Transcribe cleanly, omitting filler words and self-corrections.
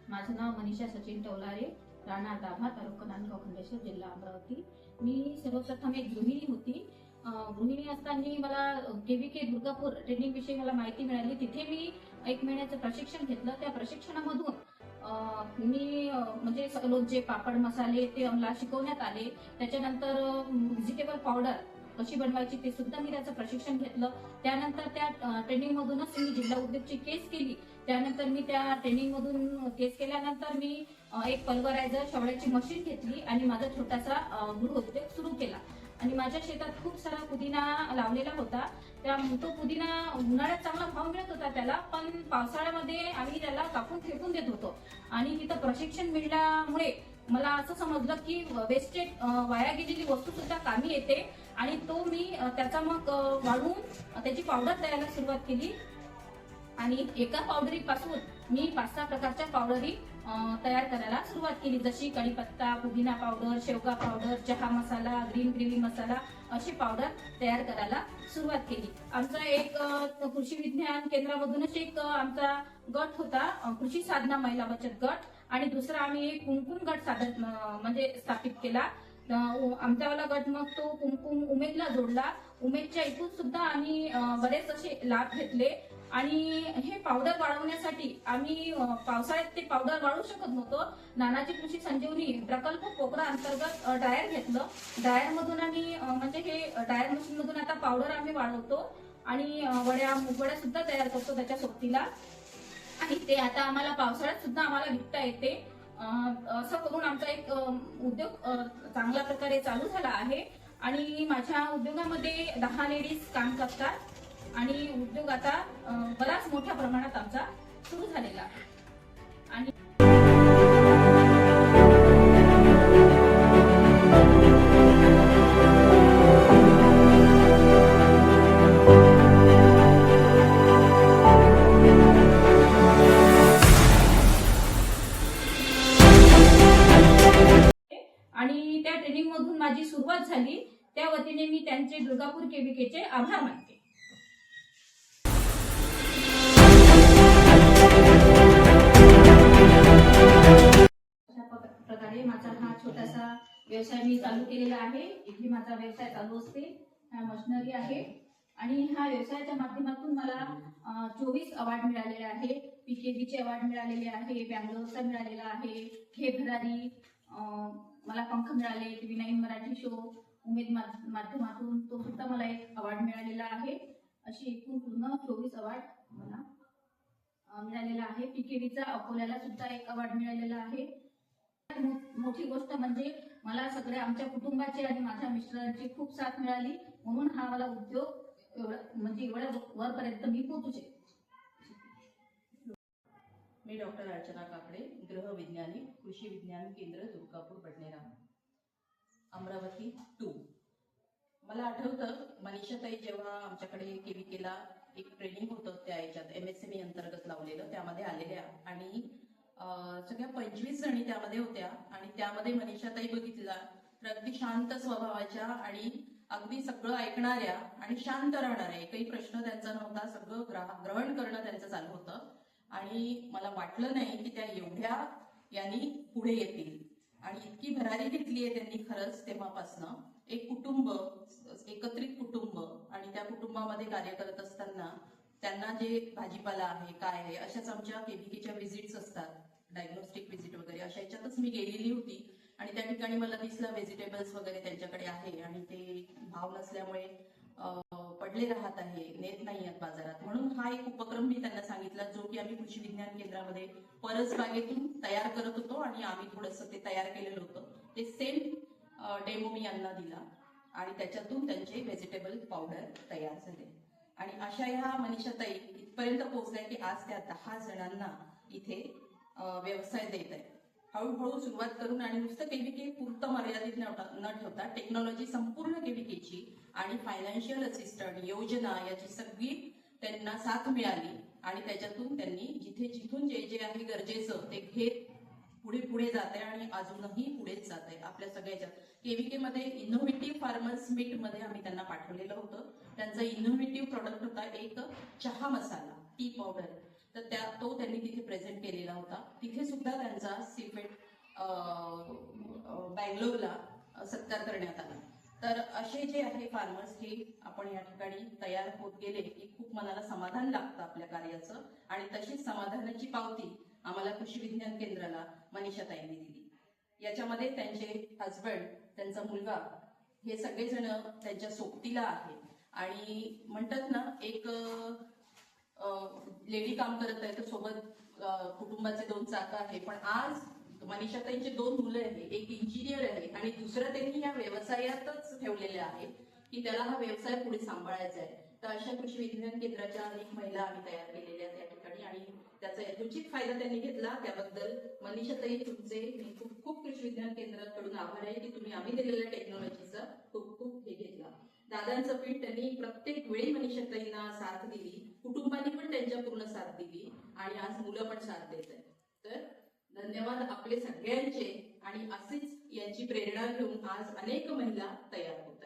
माझं नाव मनीषा सचिन टवलारे, राहणार दाभा, तालुका नांदगाव, खंडेश्वर, जिल्हा अमरावती। मी सर्वप्रथम एक गृहिणी होती। गृहिणी असताना मला केव्हीके दुर्गापूर ट्रेनिंग विषयी मला माहिती मिळाली। तिथे मी 1 महिन्याचं प्रशिक्षण घेतलं। त्या प्रशिक्षणामधून मी म्हणजे लोणचे, पापड, मसाले ते मला शिकवण्यात आले। त्याच्यानंतर व्हेजिटेबल पावडर कशी बनवायची ते सुद्धा मी त्याचं प्रशिक्षण घेतलं। त्यानंतर त्या ट्रेनिंग मधूनच मी जिल्हा उद्योगची केस केली। त्यानंतर मी त्या ट्रेनिंग मधून केस केल्यानंतर मी एक पल्वरायझर शेवड्याची मशीन घेतली आणि माझा छोटासा गृहोद्योग सुरू केला। आणि माझ्या शेतात खूप सारा पुदिना लावलेला होता। तो पुदिना उन्हाळ्यात चांगला भाव मिळत होता त्याला, पण पावसाळ्यामध्ये आम्ही त्याला कापून फेकून देत होतो। आणि तिथं प्रशिक्षण मिळाल्यामुळे मला असं समजलं की वेस्टेज वाया गेलेली वस्तू सुद्धा कामी येते। आणि तो मी त्याचा मग वाढवून त्याची पावडर तयारायला सुरुवात केली। आणि एका पावडरीपासून मी 5-6 प्रकारच्या पावडरी तयार करायला सुरुवात केली, जशी कढीपत्ता, पुदिना पावडर, शेवगा पावडर, चहा मसाला, ग्रीन ग्रेव्ही मसाला अशी पावडर तयार करायला सुरुवात केली। आमचा एक कृषी विज्ञान केंद्रामधूनच एक आमचा गट होता, कृषी साधना महिला बचत गट। आणि दुसरा आम्ही एक कुमकुम गट म्हणजे स्थापित केला। आमच्यावाला गट मग तो कुमकुम उमेदला जोडला। उमेदच्या इथून सुद्धा आम्ही बरेच असे लाभ घेतले। आणि हे पावडर वाढवण्यासाठी आम्ही पावसाळ्यात ते पावडर वाढवू शकत नव्हतो। नानाजी कृषी संजीवनी प्रकल्प पोकरा अंतर्गत ड्रायर घेतलं। ड्रायर मधून आम्ही म्हणजे हे ड्रायर मशीन मधून आता पावडर आम्ही वाढवतो आणि वड्या, मुगवड्या सुद्धा तयार करतो त्याच्या सोबतीला। आणि ते आता आम्हाला पावसाळ्यात सुद्धा आम्हाला विकता येते। असं करून आमचा एक उद्योग चांगल्या प्रकारे चालू झाला आहे। आणि माझ्या उद्योगामध्ये 10 लेडीज काम करतात आणि उद्योग आता बराच मोठ्या प्रमाणात आमचा सुरू झालेला आहे। आणि त्या ट्रेनिंग मधून माझी सुरुवात झाली, त्या वतीने मी त्यांचे दुर्गापूर केव्हीकेचे आभार मानते। प्रकारे माझा हा छोटासा व्यवसाय मी चालू केलेला आहे। इथे माझा व्यवसाय चालू असते, हा मशिनरी आहे। आणि ह्या व्यवसायाच्या माध्यमातून मला 24 अवॉर्ड मिळालेले आहे। पीकेबीचे अवॉर्ड मिळालेले आहे, बँगलोरचा मिळालेला आहे, हे भरारी मला पंख मिळाले, TV9 मराठी शो उमेद माध्यमातून तो सुद्धा मला एक अवॉर्ड मिळालेला आहे। अशी एकूण पूर्ण 24 अवॉर्ड मला मिळालेला आहे। पीकेबीचा अकोल्याला सुद्धा एक अवॉर्ड मिळालेला आहे। मोठी गोष्ट म्हणजे मला सगळ्या आमच्या कुटुंबाची आणि माझ्या मिस्टरांची खूप साथ मिळाली, म्हणून हा मला उद्योग एवढ्या वरपर्यंत मी पोहोचू शकते। मी डॉक्टर अर्चना काकडे, गृह वैज्ञानिक, कृषी विज्ञान केंद्र, दुर्गापूर, बडनेरा, अमरावती 2। मला आठवतं मनीषाताई जेव्हा आमच्याकडे केव्हीकेला एक ट्रेनिंग होतं, त्या याच्यात MSME अंतर्गत लावलेलं, त्यामध्ये आलेल्या आणि सगळ्या 25 जणी त्यामध्ये होत्या। आणि त्यामध्ये मनीषाताई बघितला तर अगदी शांत स्वभावाच्या आणि अगदी सगळं ऐकणाऱ्या आणि शांत राहणाऱ्या, एकही प्रश्न त्यांचा नव्हता, सगळं ग्रहण करणं त्यांचं चालू होतं। आणि मला वाटलं नाही की त्या एवढ्या यांनी पुढे येतील। आणि इतकी भरारी घेतली आहे त्यांनी खरंच तेव्हापासनं। एक कुटुंब, एकत्रित कुटुंब, आणि त्या कुटुंबामध्ये कार्य करत असताना त्यांना जे भाजीपाला आहे, काय आहे, अशाच आमच्या केव्हीकेच्या व्हिजिट्स असतात, डायग्नोस्टिक व्हिजिट वगैरे, अशा याच्यातच मी गेलेली होती। आणि त्या ठिकाणी मला दिसलं व्हेजिटेबल्स वगैरे त्यांच्याकडे आहे आणि ते भाव नसल्यामुळे पडले राहत आहे, नेत नाही आहेत बाजारात। म्हणून हा एक उपक्रम मी त्यांना सांगितला, जो की आम्ही कृषी विज्ञान केंद्रामध्ये परसबागेतून तयार करत होतो आणि आम्ही थोडंसं ते तयार केलेलं होतं। ते सेम डेमो मी यांना दिला आणि त्याच्यातून त्यांचे व्हेजिटेबल पावडर तयार झाले। आणि अशा ह्या मनीषाताई इथपर्यंत पोहोचल्या की आज त्या 10 जणांना इथे व्यवसाय देत आहेत। हळूहळू सुरुवात करून आणि नुसतं केव्हीके पुरतं मर्यादित न ठेवता टेक्नॉलॉजी संपूर्ण केव्हीकेची आणि फायनान्शियल असिस्टंट योजना याची सगळी त्यांना साथ मिळाली। आणि त्याच्यातून त्यांनी जिथून जे जे आहे गरजेचं ते घेत पुढे पुढे जाते आणि अजूनही पुढेच जात आहे। आपल्या सगळ्याच्या केव्हीके मध्ये इनोव्हेटिव्ह फार्मर्स मीट मध्ये आम्ही त्यांना पाठवलेलं होतं। त्यांचा इनोव्हेटिव्ह प्रोडक्ट होता एक चहा मसाला, टी पावडर। तर तो त्यांनी तिथे प्रेझेंट केलेला होता. तिथे सुद्धा त्यांचा सीफेट बँगलोरला सत्कार करण्यात आला. तर असे जे आहे फार्मर्स हे आपण या ठिकाणी तयार होत गेले की खूप मनाला समाधान लागतं आपल्या कार्याचं. आणि तशीच समाधानाची पावती आम्हाला कृषी विज्ञान केंद्राला मनीषाताईंनी दिली. याच्यामध्ये त्यांचे हजबंड, त्यांचा मुलगा हे सगळेजण त्यांच्या सोबतीला आहे. आणि म्हणतात ना, एक लेडी काम करत आहे तर सोबत कुटुंबाचे 2 चाक आहे. पण आज मनीषाताईंचे 2 मुलं आहे, एक इंजिनियर आहे आणि दुसरं त्यांनी या व्यवसायातच ठेवलेले आहे की त्याला हा व्यवसाय पुढे सांभाळायचा आहे. तर अशा कृषी विज्ञान केंद्राच्या अनेक महिला आम्ही तयार केलेल्या त्या ठिकाणी आणि त्याचा यथोचित फायदा त्यांनी घेतला. त्याबद्दल मनीषाताई तुमचे मी खूप खूप कृषी विज्ञान केंद्राकडून आभार आहे की तुम्ही आम्ही दिलेल्या टेक्नॉलॉजीचा खूप खूप हे घेतला. दादांचं पीठ त्यांनी प्रत्येक वेळी मनीषाताईंना साथ दिली, कुटुंबाने पण त्यांच्या पूर्ण साथ दिली आणि आज मुलं पण साथ देत आहेत. तर धन्यवाद आपले सगळ्यांचे. आणि अशीच यांची प्रेरणा घेऊन आज अनेक महिला तयार होतात.